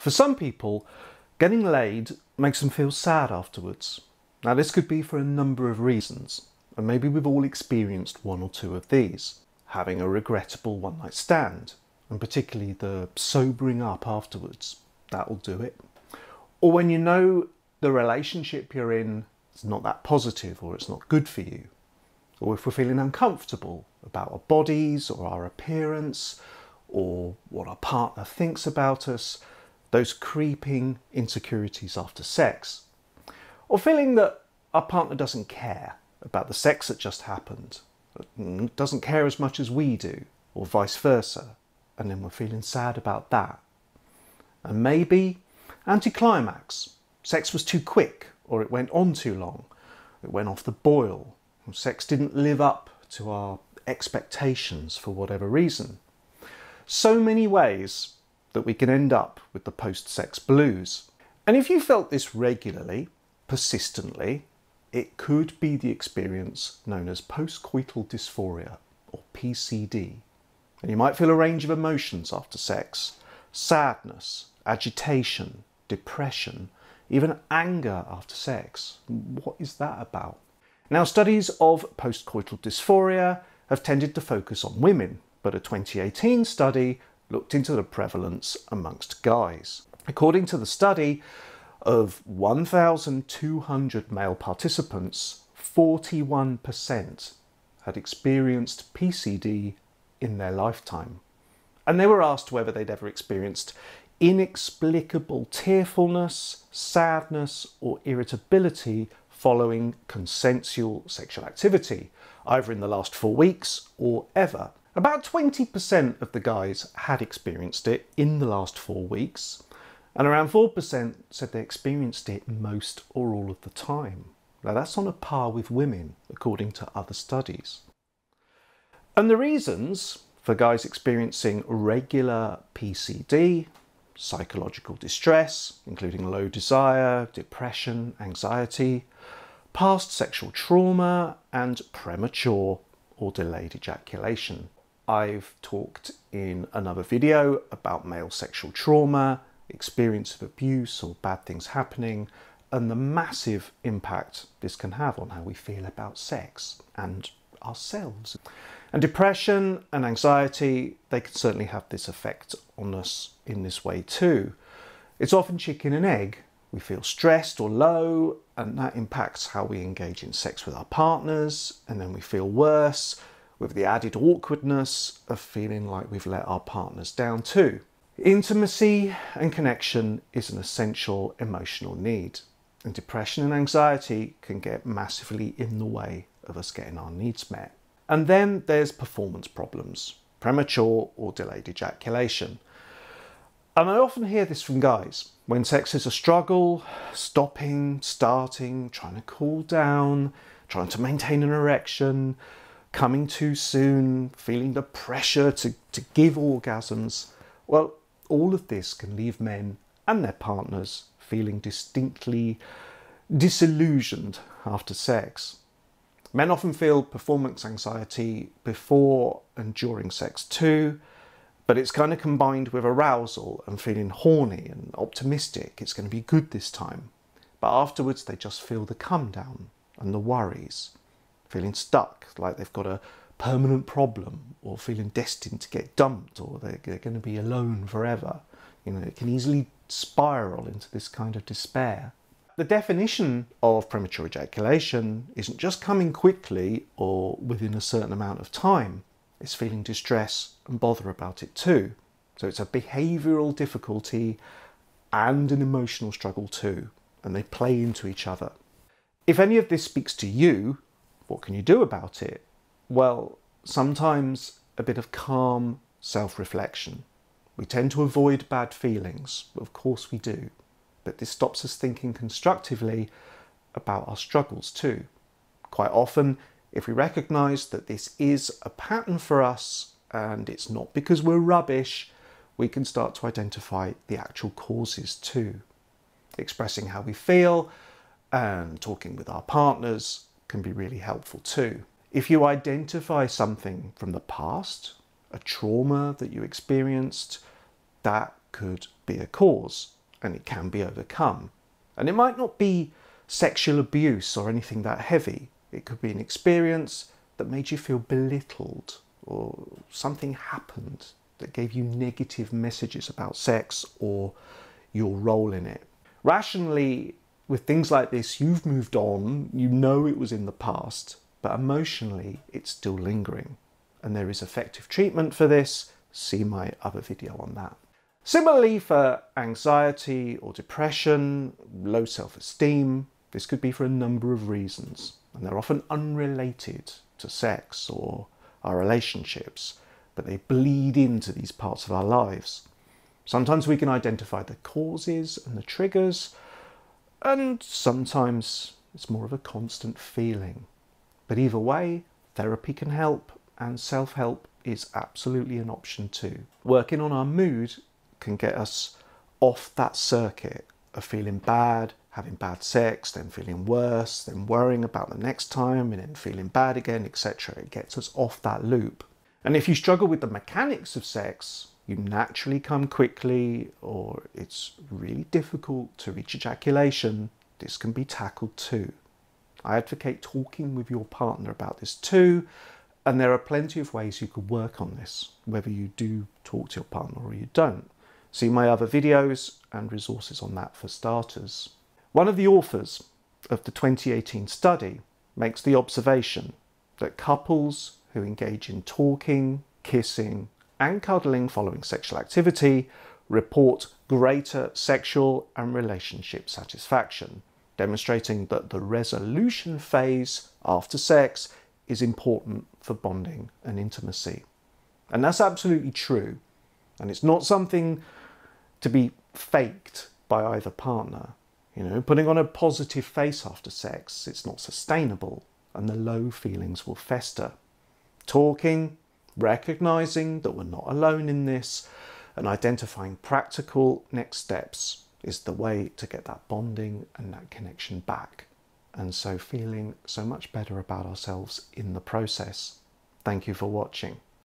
For some people, getting laid makes them feel sad afterwards. Now this could be for a number of reasons, and maybe we've all experienced one or two of these. Having a regrettable one-night stand, and particularly the sobering up afterwards, that'll do it. Or when you know the relationship you're in is not that positive or it's not good for you. Or if we're feeling uncomfortable about our bodies or our appearance or what our partner thinks about us, those creeping insecurities after sex. Or feeling that our partner doesn't care about the sex that just happened, doesn't care as much as we do, or vice versa, and then we're feeling sad about that. And maybe anticlimax. Sex was too quick, or it went on too long. It went off the boil. Sex didn't live up to our expectations for whatever reason. So many ways that we can end up with the post-sex blues. And if you felt this regularly, persistently, it could be the experience known as postcoital dysphoria, or PCD. And you might feel a range of emotions after sex: sadness, agitation, depression, even anger after sex. What is that about? Now, studies of postcoital dysphoria have tended to focus on women, but a 2018 study looked into the prevalence amongst guys. According to the study, of 1,200 male participants, 41% had experienced PCD in their lifetime. And they were asked whether they'd ever experienced inexplicable tearfulness, sadness, or irritability following consensual sexual activity, either in the last 4 weeks or ever. About 20% of the guys had experienced it in the last 4 weeks, and around 4% said they experienced it most or all of the time. Now that's on a par with women, according to other studies. And the reasons for guys experiencing regular PCD: psychological distress, including low desire, depression, anxiety, past sexual trauma, and premature or delayed ejaculation. I've talked in another video about male sexual trauma, experience of abuse or bad things happening, and the massive impact this can have on how we feel about sex and ourselves. And depression and anxiety, they can certainly have this effect on us in this way too. It's often chicken and egg. We feel stressed or low, and that impacts how we engage in sex with our partners, and then we feel worse with the added awkwardness of feeling like we've let our partners down too. Intimacy and connection is an essential emotional need, and depression and anxiety can get massively in the way of us getting our needs met. And then there's performance problems, premature or delayed ejaculation. And I often hear this from guys. When sex is a struggle, stopping, starting, trying to cool down, trying to maintain an erection, coming too soon, feeling the pressure to give orgasms, well, all of this can leave men and their partners feeling distinctly disillusioned after sex. Men often feel performance anxiety before and during sex too, but it's kind of combined with arousal and feeling horny and optimistic. It's going to be good this time. But afterwards they just feel the come down and the worries, feeling stuck, like they've got a permanent problem, or feeling destined to get dumped, or they're going to be alone forever. You know, it can easily spiral into this kind of despair. The definition of premature ejaculation isn't just coming quickly or within a certain amount of time. It's feeling distress and bother about it too. So it's a behavioural difficulty and an emotional struggle too, and they play into each other. If any of this speaks to you, what can you do about it? Well, sometimes a bit of calm self-reflection. We tend to avoid bad feelings, of course we do, but this stops us thinking constructively about our struggles too. Quite often, if we recognise that this is a pattern for us and it's not because we're rubbish, we can start to identify the actual causes too. Expressing how we feel and talking with our partners can be really helpful too. If you identify something from the past, a trauma that you experienced, that could be a cause. and it can be overcome. And it might not be sexual abuse or anything that heavy. It could be an experience that made you feel belittled, or something happened that gave you negative messages about sex or your role in it. Rationally, with things like this, you've moved on, you know it was in the past, but emotionally it's still lingering. And there is effective treatment for this. See my other video on that. Similarly, for anxiety or depression, low self-esteem, this could be for a number of reasons, and they're often unrelated to sex or our relationships, but they bleed into these parts of our lives. Sometimes we can identify the causes and the triggers, and sometimes it's more of a constant feeling. But either way, therapy can help, and self-help is absolutely an option too. Working on our mood can get us off that circuit of feeling bad, having bad sex, then feeling worse, then worrying about the next time, and then feeling bad again, etc. It gets us off that loop. And if you struggle with the mechanics of sex, you naturally come quickly, or it's really difficult to reach ejaculation, this can be tackled too. I advocate talking with your partner about this too, and there are plenty of ways you could work on this, whether you do talk to your partner or you don't. See my other videos and resources on that for starters. One of the authors of the 2018 study makes the observation that couples who engage in talking, kissing, and cuddling following sexual activity report greater sexual and relationship satisfaction, demonstrating that the resolution phase after sex is important for bonding and intimacy. And that's absolutely true. And it's not something to be faked by either partner. You know, putting on a positive face after sex, it's not sustainable, and the low feelings will fester. Talking, recognizing that we're not alone in this, and identifying practical next steps is the way to get that bonding and that connection back. And so feeling so much better about ourselves in the process. Thank you for watching.